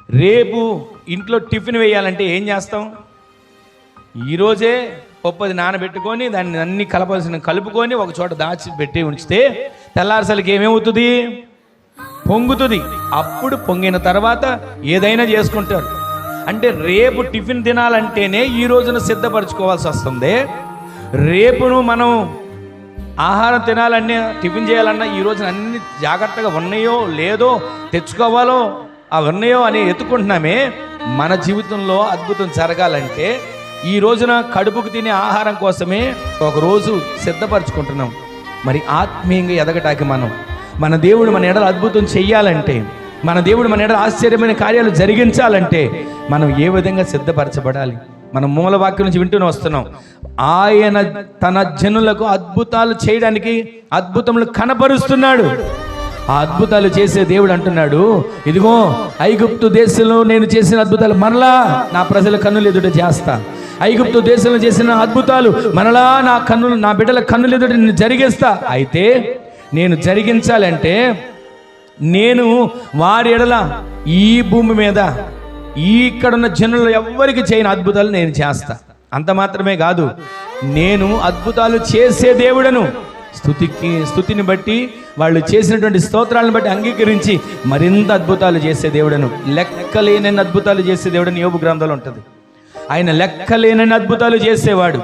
రేపు ఇంట్లో టిఫిన్ వేయాలంటే ఏం చేస్తాం? ఈరోజే పప్పు నానబెట్టుకొని దాన్ని అన్ని కలుపుకొని ఒక చోట దాచి పెట్టి ఉంచితే తెల్లారిసరికి ఏమవుతుంది? పొంగుతుంది. అప్పుడు పొంగిన తర్వాత ఏదైనా చేసుకుంటారు. అంటే రేపు టిఫిన్ తినాలంటేనే ఈ రోజున సిద్ధపరచుకోవాల్సి వస్తుంది. రేపును మనం ఆహారం తినాలన్నా, టిఫిన్ చేయాలన్నా ఈ రోజున అన్ని జాగ్రత్తగా ఉన్నాయో లేదో, తెచ్చుకోవాలో అవి ఉన్నాయో అని ఎత్తుకుంటున్నామే. మన జీవితంలో అద్భుతం జరగాలంటే ఈ రోజున కడుపుకు తినే ఆహారం కోసమే ఒకరోజు సిద్ధపరచుకుంటున్నాం. మరి ఆత్మీయంగా ఎదగటానికి మన దేవుడు మన ఎడల అద్భుతం చెయ్యాలంటే, మన దేవుడు మన ఎడల ఆశ్చర్యమైన కార్యాలు జరిగించాలంటే మనం ఏ విధంగా సిద్ధపరచబడాలి? మనం మూలవాక్యం నుంచి వింటూనే వస్తున్నాం. ఆయన తన జనులకు అద్భుతాలు చేయడానికి అద్భుతములు కనపరుస్తున్నాడు. ఆ అద్భుతాలు చేసే దేవుడు అంటున్నాడు, ఇదిగో ఐగుప్తు దేశంలో నేను చేసిన అద్భుతాలు మరలా నా ప్రజల కన్నులు ఎదుట చేస్తా. ఐగుప్తు దేశంలో చేసిన అద్భుతాలు మరలా నా బిడ్డల కన్నులు ఎదుట నేను జరిగిస్తా. అయితే నేను జరిగించాలంటే నేను వారి ఎడల ఈ భూమి మీద ఇక్కడున్న జనులు ఎవ్వరికి చేయని అద్భుతాలు నేను చేస్తా. అంత మాత్రమే కాదు, నేను అద్భుతాలు చేసే దేవుడను. స్తుతిని బట్టి, వాళ్ళు చేసినటువంటి స్తోత్రాలను బట్టి అంగీకరించి మరింత అద్భుతాలు చేసే దేవుడను. లెక్కలేనన్ని అద్భుతాలు చేసే దేవుడని యోబు గ్రంథంలో ఉంటుంది. ఆయన లెక్కలేనన్ని అద్భుతాలు చేసేవాడు.